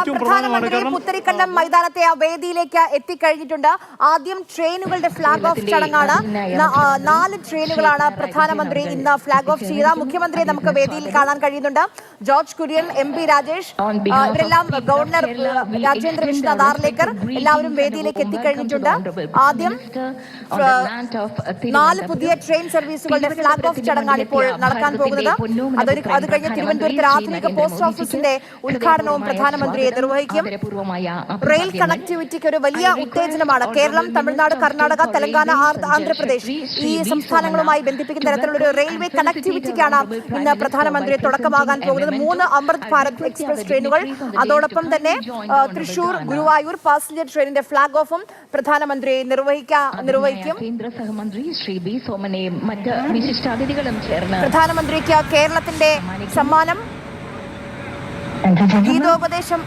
പ്രധാനമന്ത്രി പുത്തരിക്കണ്ടം മൈതാനത്തെ ആ വേദിയിലേക്ക് എത്തിക്കഴിഞ്ഞിട്ടുണ്ട്. ആദ്യം ട്രെയിനുകളുടെ ഫ്ളാഗ് ഓഫ് ചടങ്ങാണ്. 4 ട്രെയിനുകളാണ് പ്രധാനമന്ത്രി ഇന്ന് ഫ്ളാഗ് ഓഫ് ചെയ്ത. മുഖ്യമന്ത്രിയെ നമുക്ക് വേദിയിൽ കാണാൻ കഴിയുന്നുണ്ട്. ജോർജ് കുര്യൻ, MP രാജേഷ്, ഇവരെല്ലാം ഗവർണർ രാജേന്ദ്ര വിശ്വനാഥ് ആർലേക്കർ എല്ലാവരും വേദിയിലേക്ക് എത്തിക്കഴിഞ്ഞിട്ടുണ്ട്. ആദ്യം 4 പുതിയ ട്രെയിൻ സർവീസുകളുടെ ഫ്ളാഗ് ഓഫ് ചടങ്ങാണ് ഇപ്പോൾ നടക്കാൻ പോകുന്നത്. അത് കഴിഞ്ഞ് തിരുവനന്തപുരത്ത് ആധുനിക പോസ്റ്റ് ഓഫീസിന്റെ ഉദ്ഘാടനവും പ്രധാനമന്ത്രിയെ നിർവഹിക്കും. റെയിൽ കണക്ടിവിറ്റിക്ക് ഒരു വലിയ ഉത്തേജനമാണ്. കേരളം, തമിഴ്നാട്, കർണാടക, തെലങ്കാന, ആന്ധ്രാപ്രദേശ് ഈ സംസ്ഥാനങ്ങളുമായി ബന്ധിപ്പിക്കുന്ന തരത്തിലുള്ള ഒരു റെയിൽവേ കണക്ടിവിറ്റിക്കാണ് ഇന്ന് പ്രധാനമന്ത്രി തുടക്കമാകാൻ പോകുന്നത്. 3 അമൃത് ഭാരത് എക്സ്പ്രസ് ട്രെയിനുകൾ, അതോടൊപ്പം തന്നെ തൃശൂർ ഗുരുവായൂർ പാസഞ്ചർ ട്രെയിനിന്റെ ഫ്ളാഗ് ഓഫും പ്രധാനമന്ത്രി നിർവഹിക്കും. കേന്ദ്ര സഹമന്ത്രി ശ്രീ ബി സോമനെയും മറ്റ് വിശിഷ്ടാതിഥികളും ചേർന്ന് പ്രധാനമന്ത്രിക്ക് കേരളത്തിന്റെ സമ്മാനം ഗീതോപദേശം.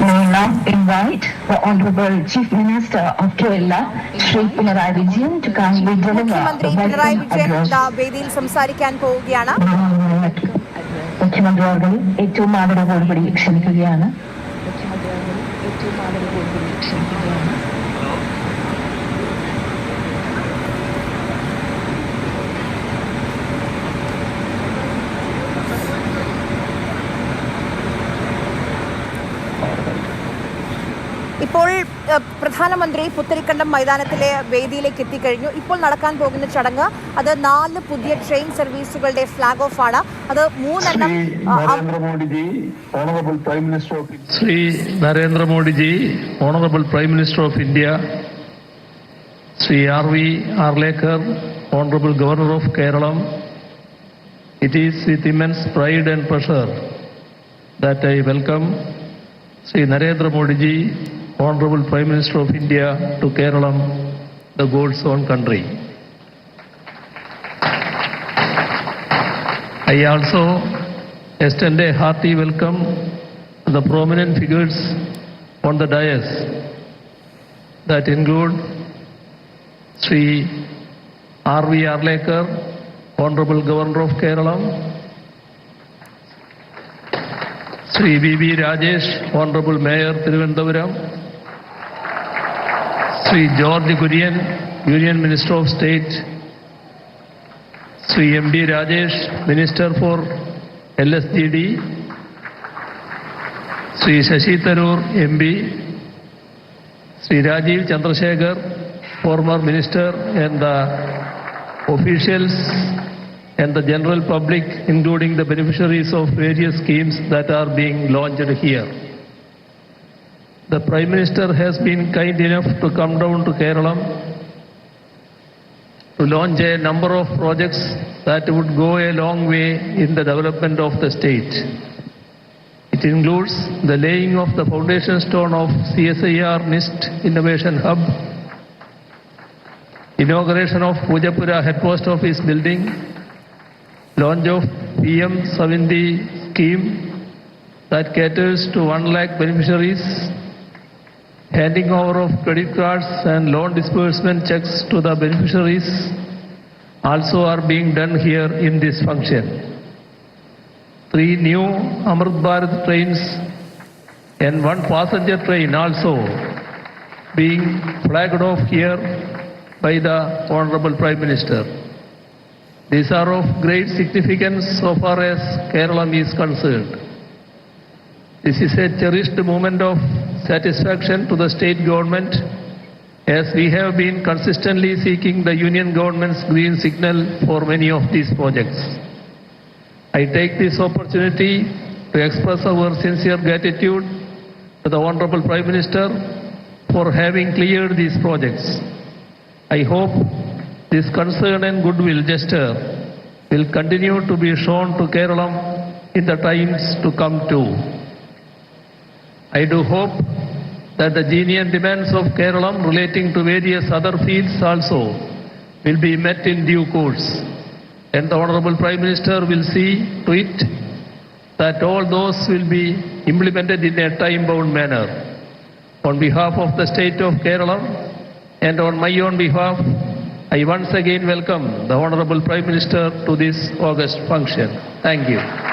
May I now invite the Honorable Chief Minister of Kerala, Shri Pinarayi Vijayan, to kindly deliver മുഖ്യമന്ത്രി പിണറായി വിജയൻ വേദിയിൽ സംസാരിക്കാൻ പോവുകയാണ്. മുഖ്യമന്ത്രി അവർ ഏറ്റവും ആദരവോടുകൂടി ക്ഷണിക്കുകയാണ്. ഇപ്പോൾ പ്രധാനമന്ത്രി പുത്തരിക്കണ്ടം മൈതാനത്തിലെ വേദിയിലേക്ക് എത്തിക്കഴിഞ്ഞു. ഇപ്പോൾ നടക്കാൻ പോകുന്ന ചടങ്ങ് അത് 4 പുതിയ ട്രെയിൻ സർവീസുകളുടെ ഫ്ളാഗ് ഓഫ് ആണ്. അത് 3 എണ്ണം Shri Narendra Modi ji, honourable prime minister of India, Shri R.V. Arlekar, Honorable Governor of Kerala, it is with immense pride and pleasure that I welcome Sri Narendra Modi ji, Honorable Prime Minister of India, to Kerala, the God's own country. I also extend a hearty welcome to the prominent figures on the dais that include Sri R.V. Arlekar, Honorable Governor of Kerala, Sri V.V. Rajesh, Honorable Mayor Thiruvananthapuram, Sri George Kurian, Union Minister of State, Sri M.D. Rajesh, Minister for LSGD, Sri Shashi Tharoor, MB, Sri Rajiv Chandrasekhar, former Minister, and the officials and the general public, including the beneficiaries of various schemes that are being launched here. The Prime Minister has been kind enough to come down to Kerala to launch a number of projects that would go a long way in the development of the state. It includes the laying of the foundation stone of CSIR NIST Innovation Hub, inauguration of Pujapura Head Post Office building, launch of PM Savindi scheme that caters to 1 lakh beneficiaries, handing over of credit cards and loan disbursement checks to the beneficiaries also are being done here in this function. 3 new Amrit Bharat trains and 1 passenger train also being flagged off here by the Honorable Prime Minister. These are of great significance so far as Kerala is concerned. This is a cherished moment of satisfaction to the state government, as we have been consistently seeking the union government's green signal for many of these projects. I take this opportunity to express our sincere gratitude to the Honorable Prime Minister for having cleared these projects. I hope this concern and goodwill gesture will continue to be shown to Kerala in the times to come too. I do hope that the genuine demands of Kerala relating to various other fields also will be met in due course, and the Honorable Prime Minister will see to it that all those will be implemented in a time-bound manner. On behalf of the state of Kerala and on my own behalf, I once again welcome the Honorable Prime Minister to this August function. Thank you.